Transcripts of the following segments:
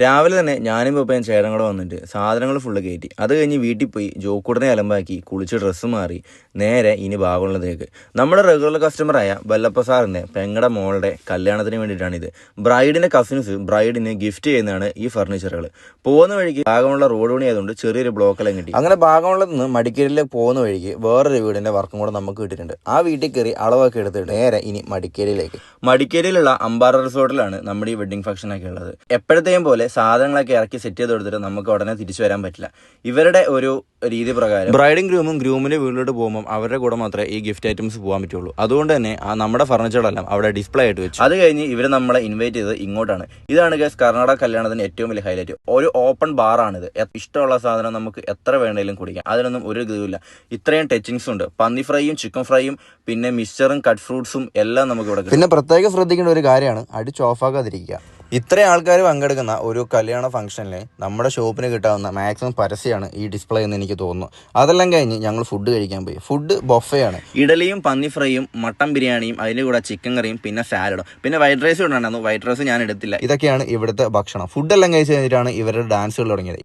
രാവിലെ തന്നെ ഞാനും പപ്പയും ചേട്ടൻ കൂടെ വന്നിട്ട് സാധനങ്ങൾ ഫുള്ള് കയറ്റി. അത് കഴിഞ്ഞ് വീട്ടിൽ പോയി ജോക്കൂടനെ അലമ്പാക്കി കുളിച്ച് ഡ്രസ്സ് മാറി നേരെ ഇനി ഭാഗമുള്ളതേക്ക്. നമ്മുടെ റെഗുലർ കസ്റ്റമറായ വല്ലപ്പ സാറിൻ്റെ പെങ്ങടെ മോളുടെ കല്യാണത്തിന് വേണ്ടിയിട്ടാണിത്. ബ്രൈഡിൻ്റെ കസിൻസ് ബ്രൈഡിന് ഗിഫ്റ്റ് ചെയ്യുന്നതാണ് ഈ ഫർണിച്ചറുകൾ. പോകുന്ന വഴിക്ക് ഭാഗമുള്ള റോഡ് പണി ആയതുകൊണ്ട് ചെറിയൊരു ബ്ലോക്കെല്ലാം കിട്ടി. അങ്ങനെ ഭാഗമുള്ളത് നിന്ന് മടിക്കേരിയിലേക്ക് പോകുന്ന വഴിക്ക് വേറൊരു വീടിൻ്റെ വർക്കും കൂടെ നമുക്ക് കിട്ടിയിട്ടുണ്ട്. ആ വീട്ടിൽ കയറി അളവൊക്കെ എടുത്തിട്ട് നേരെ ഇനി മടിക്കേരിയിലേക്ക്. മടിക്കേരിയിലുള്ള അമ്പാറ റിസോർട്ടിലാണ് നമ്മുടെ ഈ വെഡിങ് ഫംഗ്ഷനൊക്കെ ഉള്ളത്. എപ്പോഴത്തെയും പോലെ സാധനങ്ങളൊക്കെ ഇറക്കി സെറ്റ് ചെയ്ത് കൊടുത്തിട്ട് നമുക്ക് ഉടനെ തിരിച്ചു വരാൻ പറ്റില്ല. ഇവരുടെ ഒരു രീതി പ്രകാരം ബ്രൈഡും ഗ്രൂമിന്റെ വീട്ടിലോട്ട് പോകുമ്പോൾ അവരുടെ കൂടെ മാത്രമേ ഈ ഗിഫ്റ്റ് ഐറ്റംസ് പോകാൻ പറ്റുള്ളൂ. അതുകൊണ്ട് തന്നെ നമ്മുടെ ഫർണിച്ചറെല്ലാം അവിടെ ഡിസ്പ്ലേ ആയിട്ട് വെച്ചു. അത് കഴിഞ്ഞ് ഇവർ നമ്മളെ ഇൻവൈറ്റ് ചെയ്തത് ഇങ്ങോട്ടാണ്. ഇതാണ് ഗൈസ് കർണാടക കല്യാണത്തിന് ഏറ്റവും വലിയ ഹൈലൈറ്റ്. ഒരു ഓപ്പൺ ബാറാണിത്. ഇഷ്ടമുള്ള സാധനം നമുക്ക് എത്ര വേണമെങ്കിലും കുടിക്കാം. അതിനൊന്നും ഒരു ഇതുമില്ല. ഇത്രയും ടച്ചിങ്സ് ഉണ്ട്. പന്നി ഫ്രൈയും ചിക്കൻ ഫ്രൈയും പിന്നെ മിക്സ്ചറും കട്ട് ഫ്രൂട്ട്സും എല്ലാം നമുക്ക് ഇവിടെ. പിന്നെ പ്രത്യേകം ശ്രദ്ധിക്കേണ്ട ഒരു കാര്യമാണ് അടിച്ച് ഓഫാക്കാതിരിക്കുക. ഇത്രയും ആൾക്കാർ പങ്കെടുക്കുന്ന ഒരു കല്യാണ ഫംഗ്ഷനിൽ നമ്മുടെ ഷോപ്പിന് കിട്ടാവുന്ന മാക്സിമം പരസ്യമാണ് ഈ ഡിസ്പ്ലേ എന്ന് എനിക്ക് തോന്നുന്നു. അതെല്ലാം കഴിഞ്ഞ് ഞങ്ങൾ ഫുഡ് കഴിക്കാൻ പോയി. ഫുഡ് ബൊഫയാണ്. ഇഡലിയും പന്നി ഫ്രൈയും മട്ടൻ ബിരിയാണിയും അതിൻ്റെ കൂടെ ചിക്കൻ കറിയും പിന്നെ സാലഡും പിന്നെ വൈറ്റ് റൈസും ഉണ്ടായിരുന്നു. വൈറ്റ് റൈസ് ഞാൻ എടുത്തില്ല. ഇതൊക്കെയാണ് ഇവിടുത്തെ ഭക്ഷണം. ഫുഡെല്ലാം കഴിച്ച് കഴിഞ്ഞിട്ടാണ് ഇവരുടെ ഡാൻസുകൾ തുടങ്ങിയത്.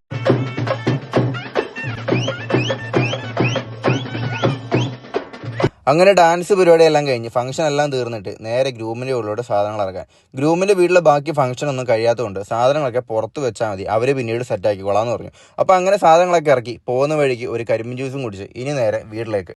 അങ്ങനെ ഡാൻസ് പരിപാടിയെല്ലാം കഴിഞ്ഞ് ഫംഗ്ഷൻ എല്ലാം തീർന്നിട്ട് നേരെ ഗ്രൂമിൻ്റെ ഉള്ളിലോട്ട് സാധനങ്ങൾ ഇറക്കാൻ. ഗ്രൂമിൻ്റെ വീട്ടിലെ ബാക്കി ഫംഗ്ഷൻ ഒന്നും കഴിയാത്തതുകൊണ്ട് സാധനങ്ങളൊക്കെ പുറത്ത് വെച്ചാൽ മതി, അവർ പിന്നീട് സെറ്റാക്കിക്കോളാന്ന് പറഞ്ഞു. അപ്പോൾ അങ്ങനെ സാധനങ്ങളൊക്കെ ഇറക്കി പോകുന്ന വഴിക്ക് ഒരു കരിമ്പിൻ ജ്യൂസും കുടിച്ച് ഇനി നേരെ വീട്ടിലേക്ക്.